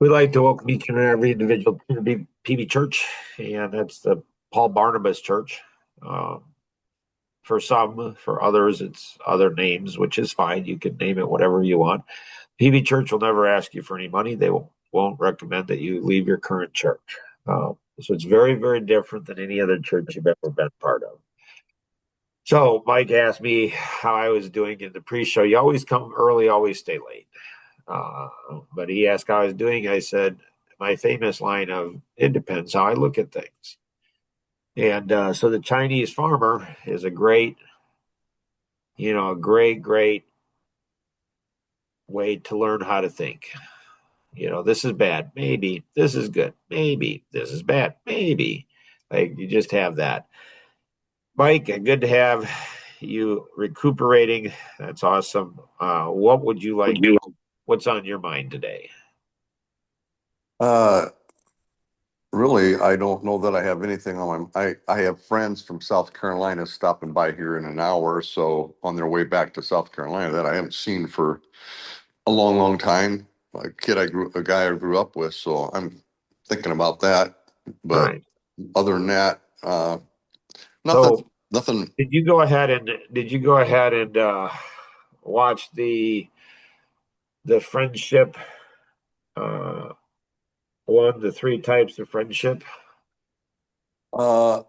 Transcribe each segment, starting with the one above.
We'd like to welcome each and every individual to the PB Church, and that's the Paul Barnabas Church. Um, for some, for others, it's other names, which is fine. You can name it whatever you want. PB Church will never ask you for any money. They won't recommend that you leave your current church. So it's very, very different than any other church you've ever been part of. So Mike asked me how I was doing in the pre-show. You always come early, always stay late. Uh, but he asked how I was doing. I said, my famous line of, it depends how I look at things. And so the Chinese farmer is a great, a great, great way to learn how to think. This is bad. Maybe this is good. Maybe this is bad. Maybe. Like you just have that. Mike, good to have you recuperating. That's awesome. What would you like? What's on your mind today? Uh, Really, I don't know that I have anything on I have friends from South Carolina stopping by here in an hour or so on their way back to South Carolina that I haven't seen for a long, long time. A guy I grew up with, so I'm thinking about that. All But right. other than that, nothing, So nothing. did you go ahead and watch the friendship uh the three types of friendship Uh,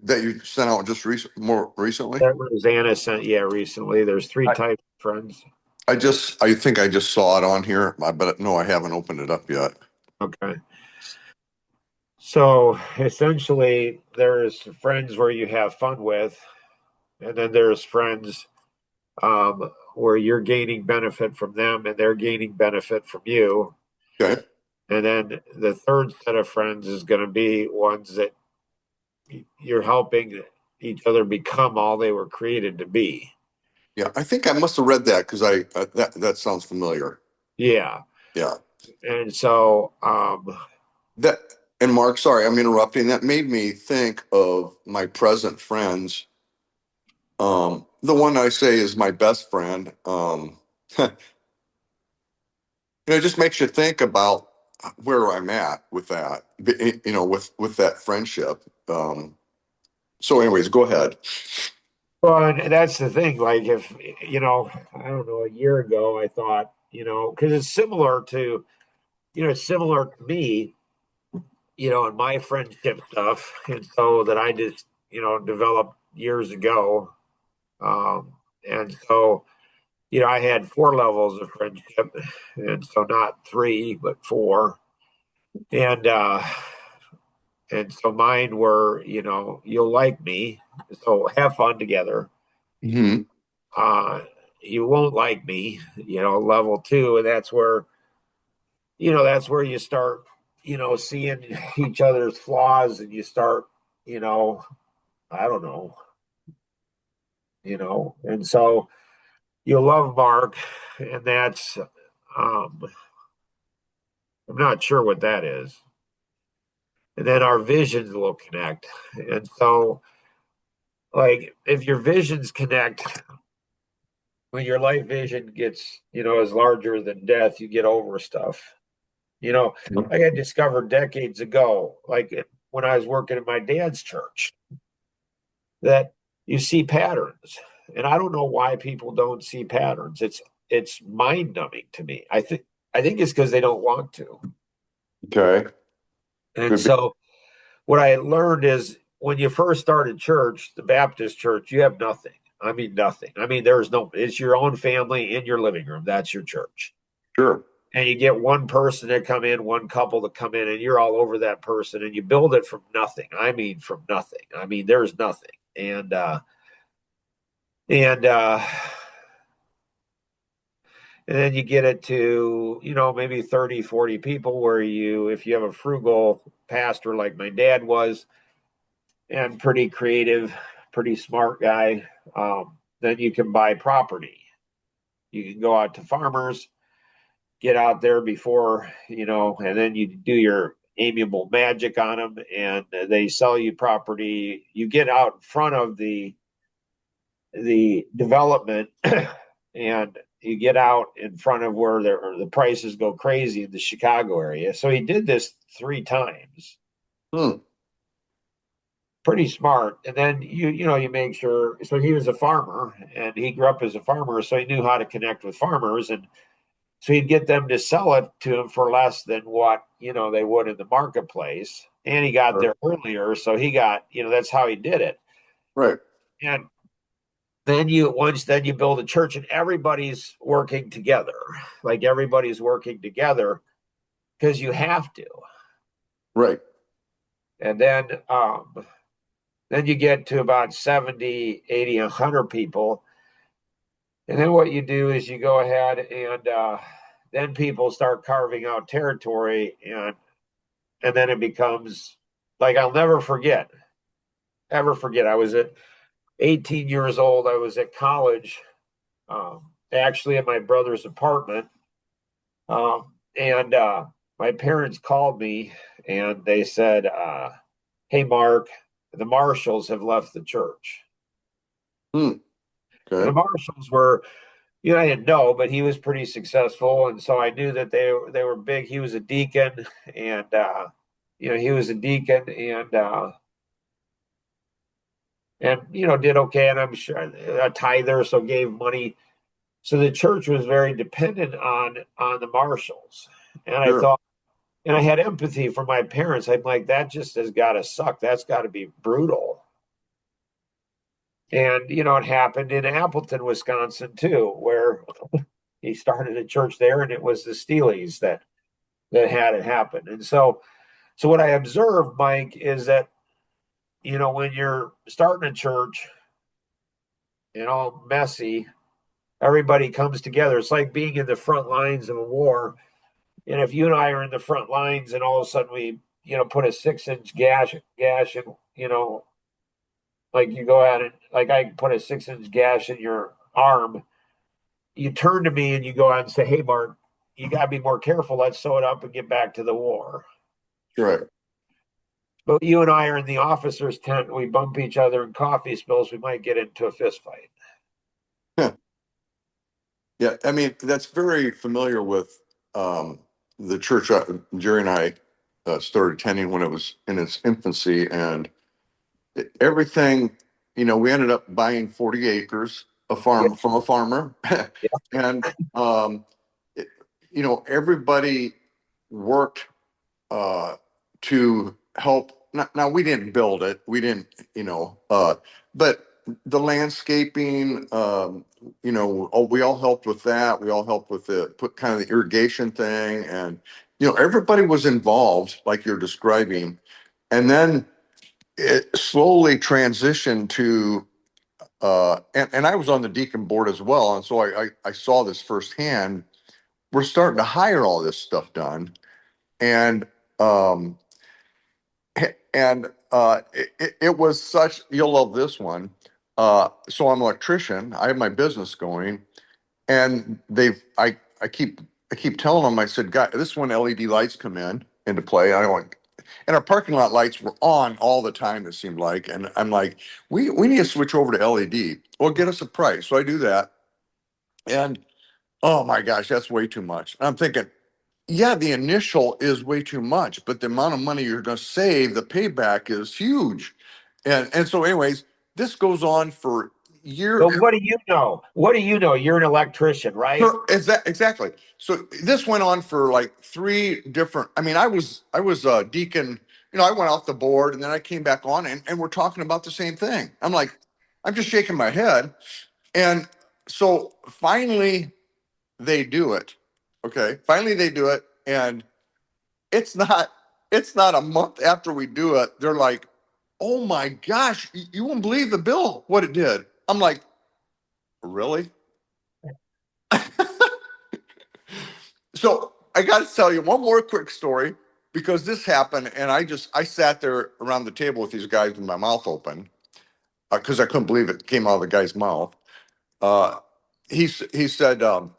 that you sent out more recently. that Rosanna sent? Yeah, recently. There's three I, types of friends. I think I just saw it on here, but no, I haven't opened it up yet. Okay. So essentially there's friends where you have fun with, and then there's friends where you're gaining benefit from them and they're gaining benefit from you. Okay. And then the third set of friends is going to be ones that you're helping each other become all they were created to be. Yeah, I think I must have read that because that sounds familiar. Yeah. Yeah. And so, That and Mark, sorry, I'm interrupting. That made me think of my present friends. The one I say is my best friend. It just makes you think about where I'm at with that. With that friendship. So, anyways, go ahead. well, and that's the thing. Like, if, I don't know, a year ago, I thought, because it's similar to me, in my friendship stuff. And so that I just, developed years ago. Um, and so, I had four levels of friendship. And so not three, but four. And, so mine were, you'll like me. So have fun together. Hmm. Uh, you won't like me, level two. And that's where you start, seeing each other's flaws and you start, you know, I don't know, and so you love Mark, and I'm not sure what that is. And then our visions will connect. And so, like, if your visions connect, when your life vision gets, is larger than death, you get over stuff. Like I discovered decades ago, like when I was working in my dad's church, that you see patterns. And I don't know why people don't see patterns. It's mind numbing to me. I think it's because they don't want to. Okay. And Could be. so what I learned is when you first started church, the Baptist church, you have nothing. I mean nothing. I mean it's your own family in your living room. That's your church. Sure. And you get one person to come in, one couple to come in, and you're all over that person, and you build it from nothing. I mean, from nothing. I mean, there's nothing. And and then you get it to, maybe 30, 40 people where if you have a frugal pastor like my dad was, and pretty creative, pretty smart guy, then you can buy property. You can go out to farmers, get out there before, and then you do your amiable magic on them and they sell you property. You get out in front of the development and you get out in front of where the prices go crazy in the Chicago area. So he did this 3 times. Hmm. Pretty smart. And then you make sure. So he was a farmer, and he grew up as a farmer, so he knew how to connect with farmers, and so he'd get them to sell it to him for less than what they would in the marketplace. And he got Sure. there earlier, so he got that's how he did it. Right. And then you build a church, and everybody's working together, like everybody's working together because you have to. Right. And then you get to about 70, 80, 100 people. And then what you do is you go ahead and then people start carving out territory, and then it becomes like I'll never forget, ever forget. I was at 18 years old. I was at college, actually at my brother's apartment, and my parents called me and they said, "Hey, Mark, the Marshalls have left the church." Hmm. And the Okay. Marshalls were, I didn't know, but he was pretty successful, and so I knew that they were big. He was a deacon, and he was a deacon, and did okay, and I'm sure a tither, so gave money. So the church was very dependent on the Marshalls, and I Sure. thought, and I had empathy for my parents. I'm like, that just has got to suck. That's got to be brutal. And it happened in Appleton, Wisconsin, too, where he started a church there, and it was the Steeleys that had it happen. And so what I observed, Mike, is that when you're starting a church and all messy, everybody comes together. It's like being in the front lines of a war. And if you and I are in the front lines, and all of a sudden we put a 6-inch gash in, like you go out and like I put a 6-inch gash in your arm, you turn to me and you go out and say, "Hey, Mark, you got to be more careful. Let's sew it up and get back to the war." Right. But you and I are in the officer's tent. We bump each other in coffee spills. We might get into a fist fight. Huh. Yeah. I mean, that's very familiar with um, the church Jerry and I started attending when it was in its infancy, and everything, we ended up buying 40 acres a Yeah, farm from a farmer. yeah. And it, everybody worked to help. Now we didn't build it, we didn't, but the landscaping, we all helped with that. We all helped with the put kind of the irrigation thing, and everybody was involved like you're describing. And then it slowly transitioned to and I was on the deacon board as well, and so I saw this firsthand. We're starting to hire all this stuff done, and um it was such, you'll love this one. So I'm an electrician, I have my business going, and I keep telling them, I said, "God, this is when LED lights come into play." I like, and our parking lot lights were on all the time, it seemed like. And I'm like, we need to switch over to LED. Well, get us a price. So I do that. And oh my gosh, that's way too much. And I'm thinking, yeah, the initial is way too much, but the amount of money you're going to save, the payback is huge. And so, anyways, this goes on for years. But what do you know? What do you know? You're an electrician, right? So exactly. So this went on for like three different. I mean, I was a deacon. I went off the board and then I came back on, and we're talking about the same thing. I'm like, I'm just shaking my head. And so finally they do it. Okay. Finally they do it. And it's not it's not a month after we do it. They're like, "Oh my gosh, you won't believe the bill, what it did." I'm like, "Really?" So I got to tell you one more quick story, because this happened, and I sat there around the table with these guys with my mouth open, because I couldn't believe it came out of the guy's mouth. Uh, he said um,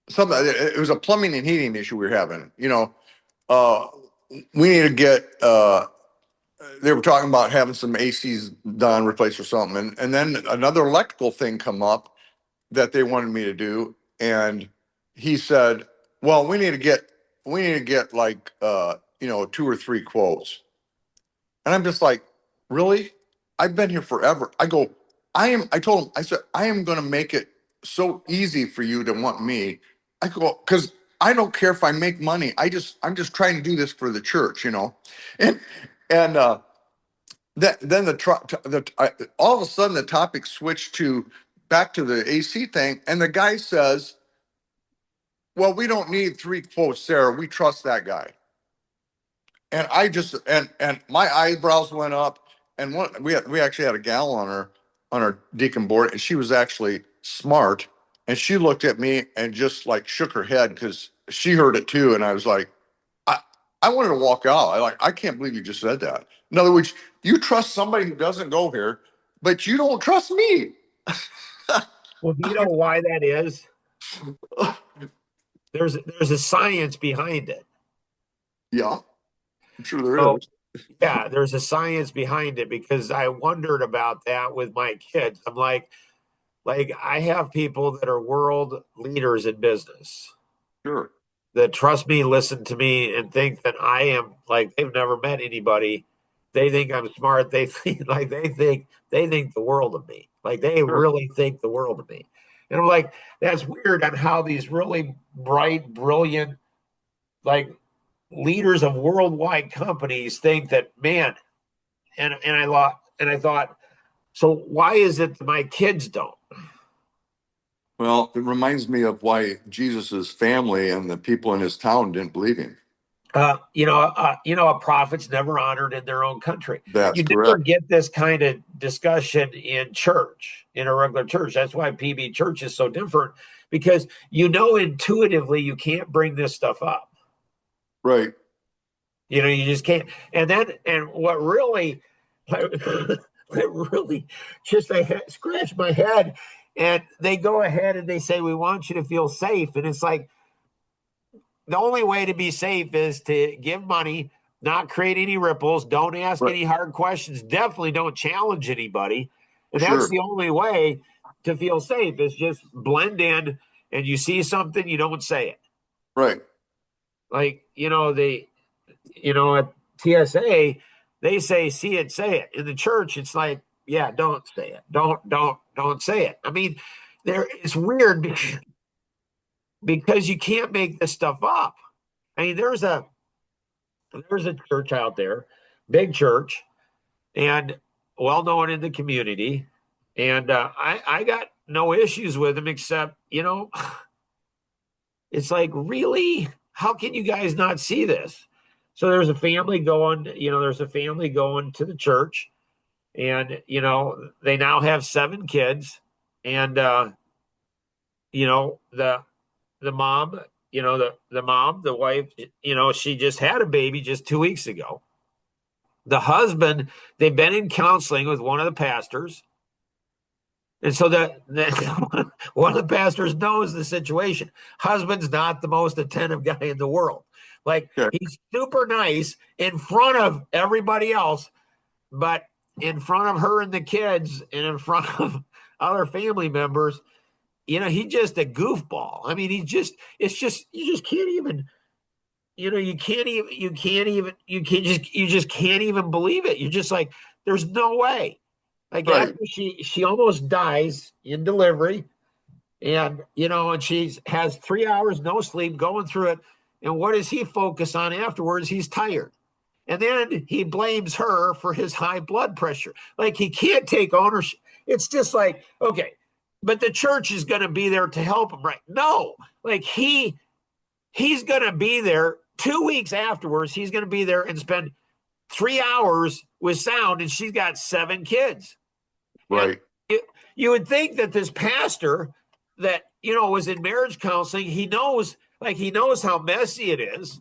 something. It was a plumbing and heating issue we were having. Uh, we need to get they were talking about having some ACs done, replaced or something, and then another electrical thing come up that they wanted me to do, and he said, "Well, we need to get like two or three quotes." And I'm just like, "Really? I've been here forever." I go, I told him, I said, "I am going to make it so easy for you to want me." I go, "Because I don't care if I make money. I'm just trying to do this for the church." And and then all of a sudden the topic switched to back to the AC thing, and the guy says, "Well, we don't need three quotes there. We trust that guy." And I just and my eyebrows went up. And we actually had a gal on our deacon board, and she was actually smart. And she looked at me and just like shook her head because she heard it too. And I was like, I I wanted to walk out. I can't believe you just said that. In other words, you trust somebody who doesn't go here, but you don't trust me. Well, do you know why that is? There's a science behind it. Yeah, I'm sure there So is. yeah, there's a science behind it because I wondered about that with my kids. I'm like I have people that are world leaders in business Sure, that trust me, listen to me, and think that I am like they've never met anybody. They think I'm smart. They think they think the world of me. Like they sure. really think the world of me. And I'm like, that's weird on how these really bright, brilliant, like leaders of worldwide companies think that, man, and I thought, so why is it that my kids don't? Well, it reminds me of why Jesus's family and the people in his town didn't believe him. A prophet's never honored in their own country. That's You never correct. get this kind of discussion in church, in a regular church. That's why PB church is so different because intuitively you can't bring this stuff up. Right. You just can't. And what really, what really just scratched my head. And they go ahead and they say, we want you to feel safe. And it's like, the only way to be safe is to give money, not create any ripples, don't ask Right. any hard questions, definitely don't challenge anybody. And that's Sure. the only way to feel safe is just blend in and you see something, you don't say it. Right. Like, at TSA, they say, see it, say it. In the church, it's like, yeah, don't say it. Don't say it. I mean, it's weird because you can't make this stuff up. I mean, there's a church out there, big church, and well known in the community. And I got no issues with them except, it's like, really? How can you guys not see this? So there's a family going to the church, and, they now have 7 kids. And, the mom, the wife, she just had a baby just 2 weeks ago. The husband, they've been in counseling with one of the pastors. And so one of the pastors knows the situation. Husband's not the most attentive guy in the world. Like Okay. he's super nice in front of everybody else, but in front of her and the kids and in front of other family members, he's just a goofball. I mean, it's just, you just can't even, you just can't even believe it. You're just like, there's no way. Like Right. after she almost dies in delivery, and she has 3 hours no sleep going through it. And what does he focus on afterwards? He's tired. And then he blames her for his high blood pressure. Like he can't take ownership. It's just like, okay, but the church is going to be there to help him, right? No, like he's going to be there 2 weeks afterwards. He's going to be there and spend 3 hours with sound, and she's got 7 kids. And Right. you would think that this pastor that was in marriage counseling, he knows how messy it is.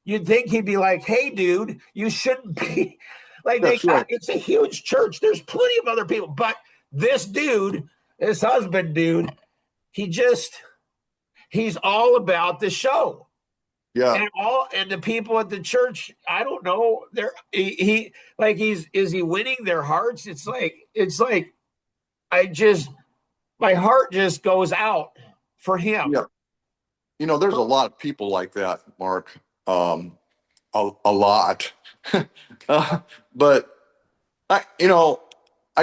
You'd think he'd be like, "Hey, dude, you shouldn't be." Like That's right. it's a huge church. There's plenty of other people, but this dude, this husband dude, he just he's all about the show. Yeah. And the people at the church, I don't know, he like he's is he winning their hearts? It's like I just my heart just goes out for him. Yeah. There's a lot of people like that, Mark. Um, a lot. uh, but I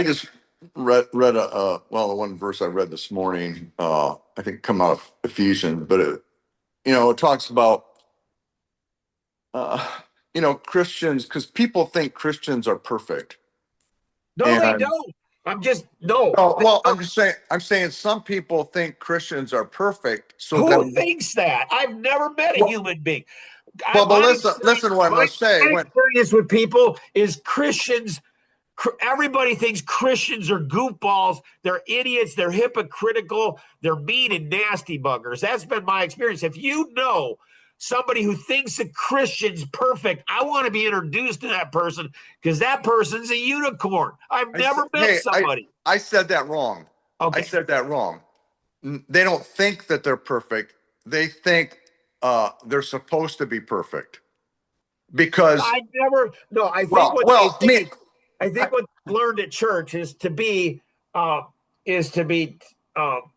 just read the one verse I read this morning. I think come out of Ephesians, but it talks about uh, Christians, because people think Christians are perfect, No, they and don't. I'm just no. oh, They well, don't. I'm saying some people think Christians are perfect, so Who then, thinks that? I've never met a well, human being. but My listen to what I'm my, going to say. my When experience with people is Christians. Everybody thinks Christians are goofballs. They're idiots. They're hypocritical. They're mean and nasty buggers. That's been my experience. If you know somebody who thinks a Christian's perfect, I want to be introduced to that person because that person's a unicorn. I've I said, never met hey, somebody. I said that wrong. I Okay. said that wrong. They don't think that they're perfect. They think they're supposed to be perfect because, I never, no, I think well, what they well, me, think, I I, think what they've learned at church uh, is to be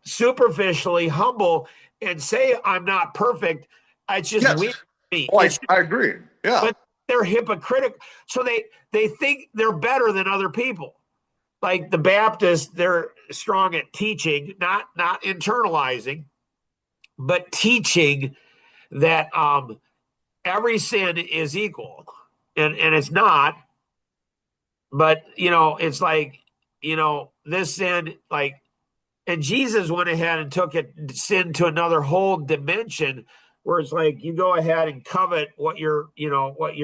superficially humble and say I'm not perfect. It's just weird yes, to me. oh, It's I agree. Yeah, but they're hypocritical, so they think they're better than other people. Like the Baptists, they're strong at teaching, not internalizing, but teaching that every sin is equal, and it's not. But it's like this sin, like, and Jesus went ahead and took it sin to another whole dimension, where it's like you go ahead and covet what your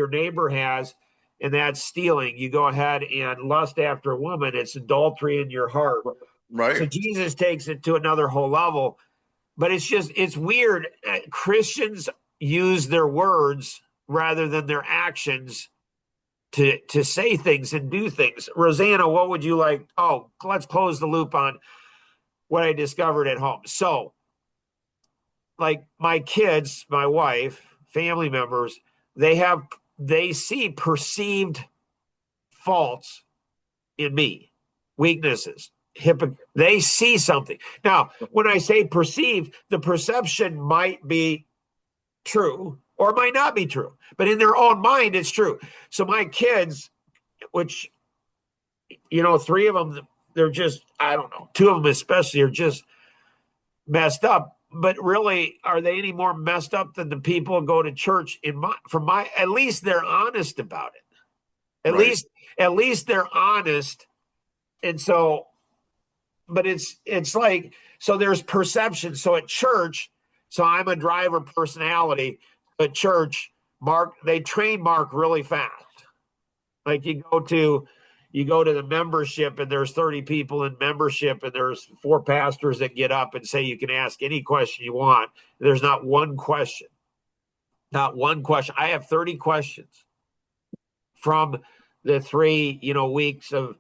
neighbor has, and that's stealing. You go ahead and lust after a woman, it's adultery in your heart. So right. Jesus takes it to another whole level. But it's weird. Christians use their words rather than their actions to say things and do things. Rosanna, what would you like? Oh, let's close the loop on what I discovered at home. So, like my kids, my wife, family members, they see perceived faults in me, weaknesses. They see something. Now, when I say perceived, the perception might be true or might not be true, but in their own mind, it's true. So my kids, which three of them, they're just, I don't know, two of them especially are just messed up. But really, are they any more messed up than the people who go to church? At least they're honest about it. Right. At least they're honest. And so, but it's like, so there's perception. So at church, so I'm a driver personality. At church, they train Mark really fast. Like you go to the membership and there's 30 people in membership and there's four pastors that get up and say you can ask any question you want. There's not one question. Not one question. I have 30 questions from the three, weeks of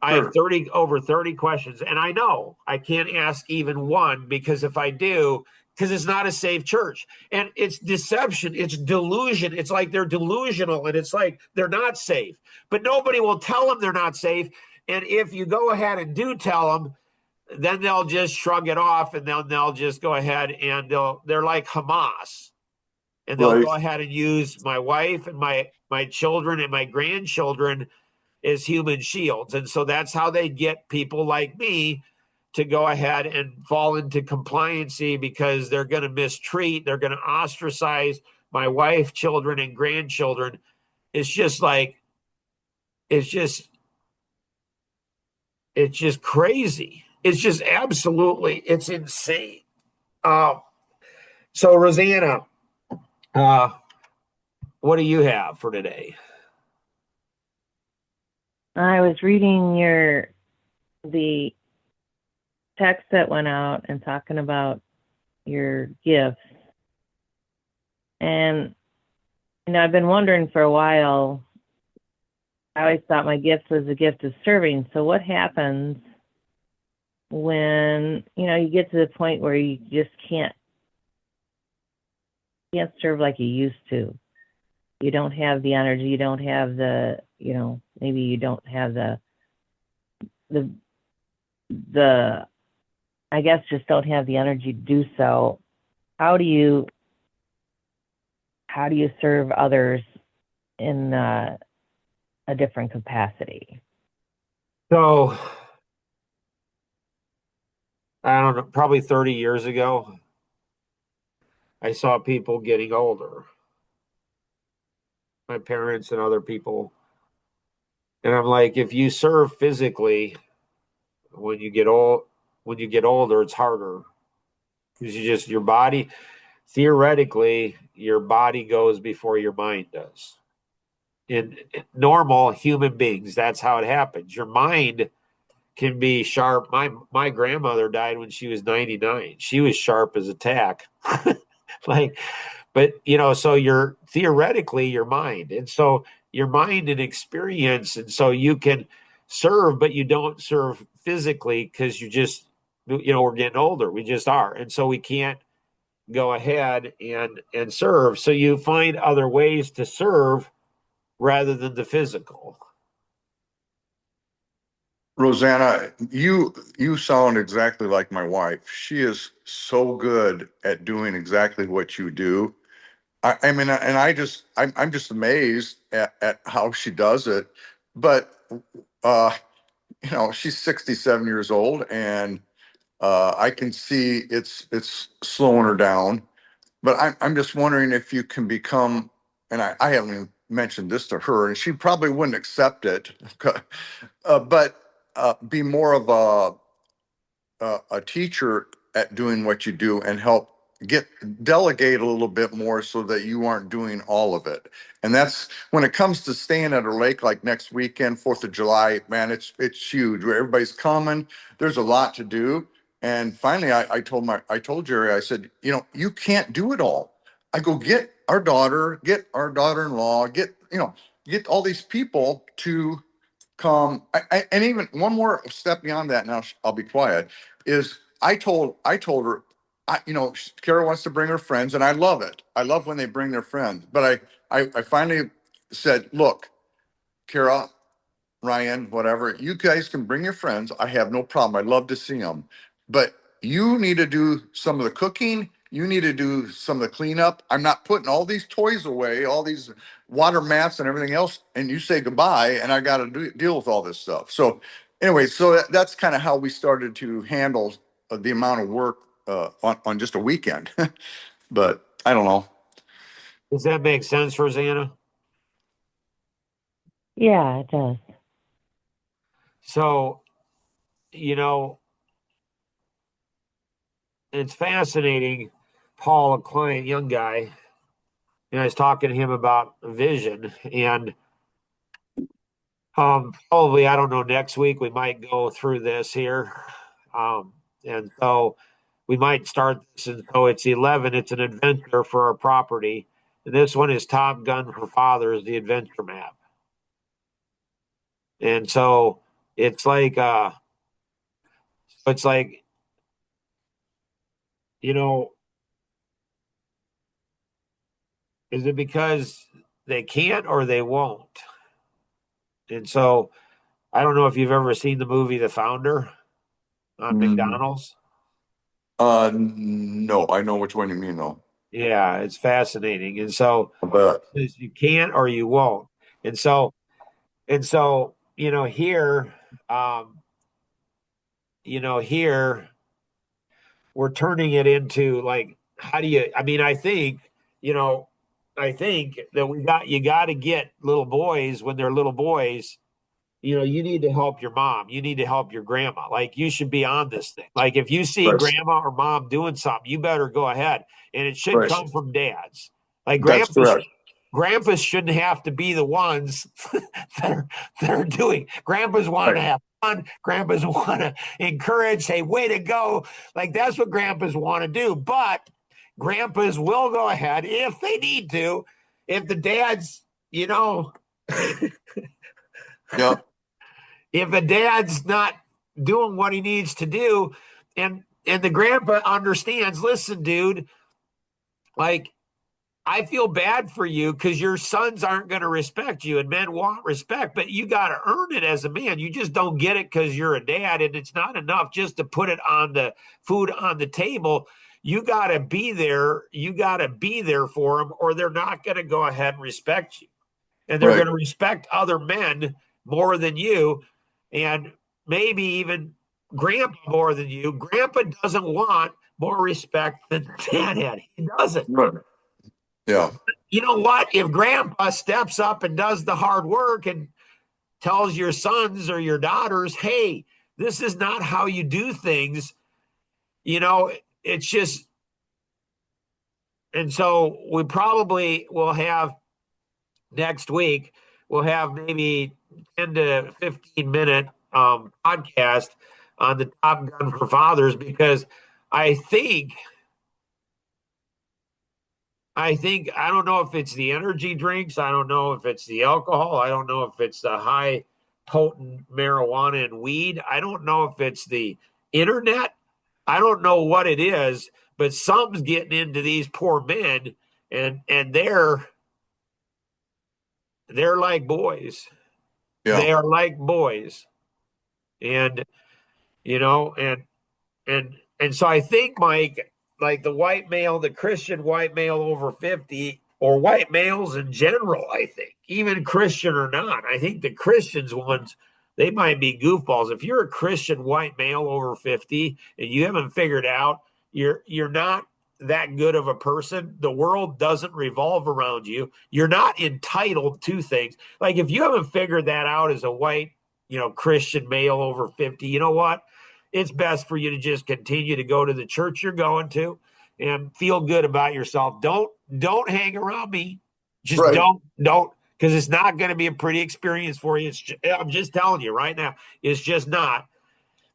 I have Sure. 30 questions, and I know I can't ask even one because if I do, because it's not a safe church, and it's deception, it's delusion. It's like they're delusional, and it's like they're not safe, but nobody will tell them they're not safe. And if you go ahead and do tell them, then they'll just shrug it off, and they'll just go ahead and they're like Hamas, and they'll Right. go ahead and use my wife and my children and my grandchildren is human shields. And so that's how they get people like me to go ahead and fall into compliancy because they're going to mistreat, they're going to ostracize my wife, children, and grandchildren. It's just like, it's just, it's just crazy. It's just absolutely, it's insane. Uh, so, Rosanna, uh, what do you have for today? I was reading the text that went out and talking about your gifts. And I've been wondering for a while. I always thought my gift was the gift of serving. So what happens when, you get to the point where you just can't can't serve like you used to. You don't have the energy. You don't have the, maybe you don't have the, the, I guess just don't have the energy to do so. How do you, how do you serve others in a different capacity? So I don't know, probably 30 years ago, I saw people getting older, my parents and other people. And I'm like, if you serve physically when you get old, when you get older, it's harder because your body, theoretically, your body goes before your mind does. In normal human beings, that's how it happens. Your mind can be sharp. My grandmother died when she was 99. She was sharp as a tack. Like, but so you're theoretically your mind. And so your mind and experience, and so you can serve, but you don't serve physically because we're getting older. We just are. And so we can't go ahead and serve. So you find other ways to serve rather than the physical. Rosanna, you sound exactly like my wife. She is so good at doing exactly what you do. I mean, and I'm just amazed at how she does it. But uh, she's 67 years old, and I can see it's slowing her down. But I'm just wondering if you can become, and I haven't even mentioned this to her, and she probably wouldn't accept it, but be more of a teacher at doing what you do and help get delegate a little bit more so that you aren't doing all of it. And that's when it comes to staying at a lake like next weekend, 4th of July, man, it's huge where everybody's coming. There's a lot to do. And finally I told Jerry, I said, you can't do it all. I go get our daughter-in-law, get all these people to come. And even one more step beyond that. Now I'll be quiet. Is I told her, Kara wants to bring her friends, and I love it. I love when they bring their friends. But I finally said, look, Kara, Ryan, whatever, you guys can bring your friends. I have no problem. I'd love to see them. But you need to do some of the cooking. You need to do some of the cleanup. I'm not putting all these toys away, all these water mats and everything else. And you say goodbye, and I got to deal with all this stuff. So, anyway, so that's kind of how we started to handle the amount of work on just a weekend. But I don't know. Does that make sense, Rosanna? Yeah, it does. So, you know, it's fascinating. Paul, a client, young guy, I was talking to him about vision, and probably, I don't know, next week we might go through this here. And so we might start this. And so it's 11, it's an adventure for our property. And this one is Top Gun for Fathers, the adventure map. And so it's like, it's like, you know, is it because they can't or they won't? And so I don't know if you've ever seen the movie The Founder on Mm, McDonald's. no, I know which one you mean though. Yeah, it's fascinating. And so But you can or you won't. And so here, um, here we're turning it into like, how do you? I mean, you know, I think that you got to get little boys when they're little boys. You need to help your mom. You need to help your grandma. Like you should be on this thing. Like if you see right, grandma or mom doing something, you better go ahead. And it should right. come from dads. Like That's correct. grandpas shouldn't have to be the ones that are doing. Grandpas want to Right. have fun. Grandpas want to encourage, say, way to go. Like that's what grandpas want to do. But grandpas will go ahead if they need to. If the dads, you know, Yep. if a dad's not doing what he needs to do, and the grandpa understands, listen, dude, like I feel bad for you because your sons aren't going to respect you, and men want respect, but you got to earn it as a man. You just don't get it because you're a dad, and it's not enough just to put it on the food on the table. You got to be there. You got to be there for them, or they're not going to go ahead and respect you, and they're Right. going to respect other men more than you, and maybe even grandpa more than you. Grandpa doesn't want more respect than dad had. He doesn't. Right. Yeah. You know what? If grandpa steps up and does the hard work and tells your sons or your daughters, hey, this is not how you do things, it's just, and so we probably will have next week, we'll have maybe 10 to 15-minute podcast on the Top Gun for Fathers because I think I don't know if it's the energy drinks. I don't know if it's the alcohol. I don't know if it's the high potent marijuana and weed. I don't know if it's the internet. I don't know what it is, but something's getting into these poor men, and they're like boys. Yeah. They are like boys, and you know, and so I think, Mike, like the white male, the Christian white male over 50, or white males in general, I think, even Christian or not, I think the Christians ones, they might be goofballs. If you're a Christian white male over 50 and you haven't figured out you're not that good of a person, the world doesn't revolve around you. You're not entitled to things. Like if you haven't figured that out as a white, Christian male over 50, you know what? It's best for you to just continue to go to the church you're going to and feel good about yourself. Don't hang around me. Just Right. don't because it's not going to be a pretty experience for you. I'm just telling you right now, it's just not.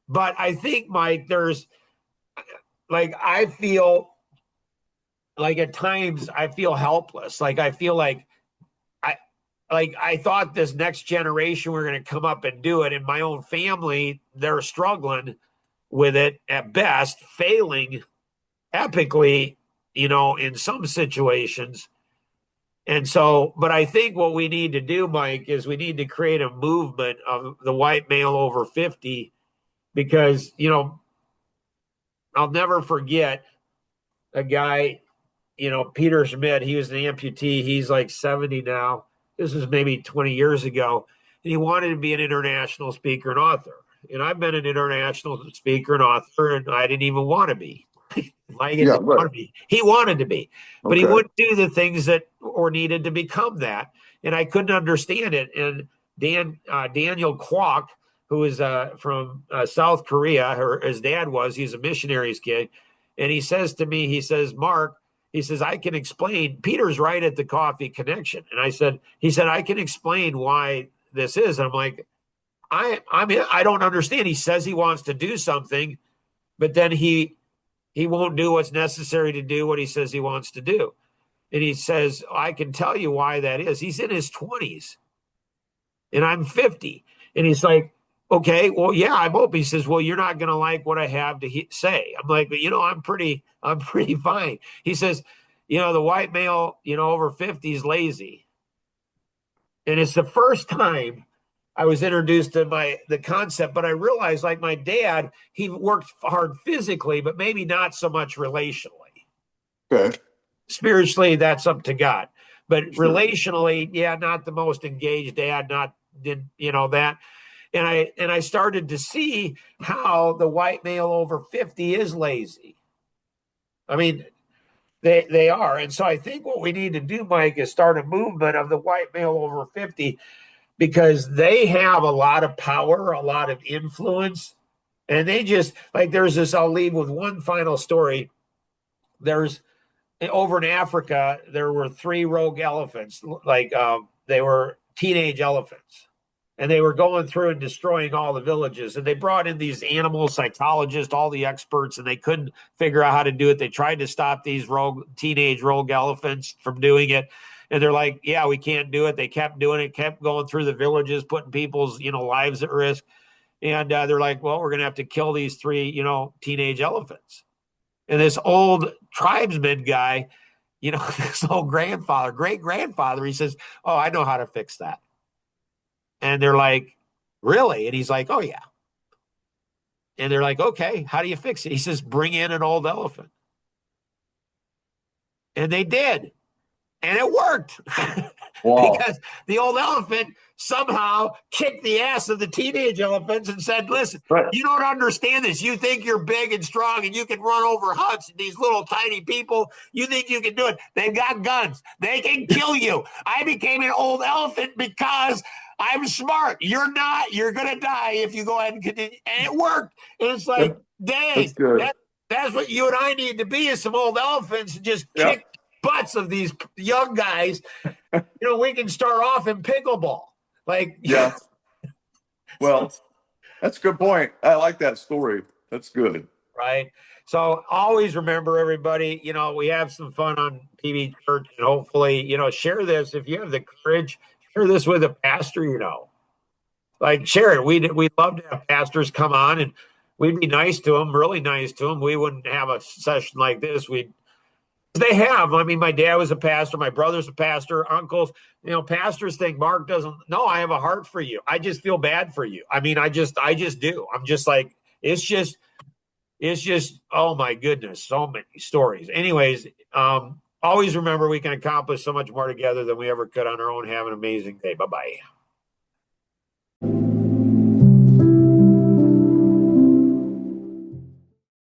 But I think, Mike, there's like I feel like at times I feel helpless. Like I feel I like I thought this next generation were going to come up and do it. In my own family, they're struggling with it at best, failing epically, in some situations. And so, but I think what we need to do, Mike, is we need to create a movement of the white male over 50 because, I'll never forget a guy, Peter Schmidt. He was an amputee. He's like 70 now. This was maybe 20 years ago. And he wanted to be an international speaker and author. And I've been an international speaker and author, and I didn't even want to be. Like it Yeah. didn't Right. want to be. He wanted to be, but he Okay. wouldn't do the things that or needed to become that. And I couldn't understand it. And Daniel Kwok, who is from South Korea, or his dad was, he's a missionary's kid. And he says to me, he says, Mark, he says, I can explain. Peter's right at the Coffee Connection. And he said, I can explain why this is. And I'm like, I don't understand. He says he wants to do something, but then he won't do what's necessary to do what he says he wants to do. And he says, I can tell you why that is. He's in his 20s and I'm 50. And he's like, okay, well, yeah, I'm hoping. He says, well, you're not going to like what I have to say. I'm like, but I'm pretty fine. He says, the white male, over 50 is lazy. And it's the first time I was introduced to the concept, but I realized, like my dad, he worked hard physically, but maybe not so much relationally. Okay. Spiritually, that's up to God, but Sure. relationally, yeah, not the most engaged dad. Not did that, and I started to see how the white male over 50 is lazy. I mean, they are, and so I think what we need to do, Mike, is start a movement of the white male over 50 because they have a lot of power, a lot of influence, and they just like there's this. I'll leave with one final story. There's over in Africa, there were three rogue elephants, like they were teenage elephants, and they were going through and destroying all the villages. And they brought in these animal psychologists, all the experts, and they couldn't figure out how to do it. They tried to stop these teenage rogue elephants from doing it. And they're like, yeah, we can't do it. They kept doing it, kept going through the villages, putting people's, lives at risk. And they're like, well, we're going to have to kill these three, teenage elephants. And this old tribesman guy, this old grandfather, great grandfather, he says, "Oh, I know how to fix that." And they're like, "Really?" And he's like, "Oh, yeah." And they're like, "Okay, how do you fix it?" He says, "Bring in an old elephant." And they did. And it worked Wow. because the old elephant somehow kicked the ass of the teenage elephants and said, "Listen, Right. you don't understand this. You think you're big and strong and you can run over huts and these little tiny people. You think you can do it. They've got guns. They can kill you. I became an old elephant because I'm smart. You're not. You're going to die if you go ahead and continue." And it worked. And it's like, That's dang, good. that's what you and I need to be, is some old elephants and just Yep. kick butts of these young guys. We can start off in pickleball. Like, Yeah. Well, that's a good point. I like that story. That's good. right. So always remember, everybody, we have some fun on PB Church, and hopefully, share this if you have the courage. Share this with a pastor. Like, share it. We'd love to have pastors come on, and we'd be nice to them, really nice to them. We wouldn't have a session like this. They have. I mean, my dad was a pastor. My brother's a pastor. Uncles, pastors think Mark doesn't. No, I have a heart for you. I just feel bad for you. I mean, I just do. I'm just like, it's just. Oh my goodness, so many stories. Anyways, always remember we can accomplish so much more together than we ever could on our own. Have an amazing day. Bye bye.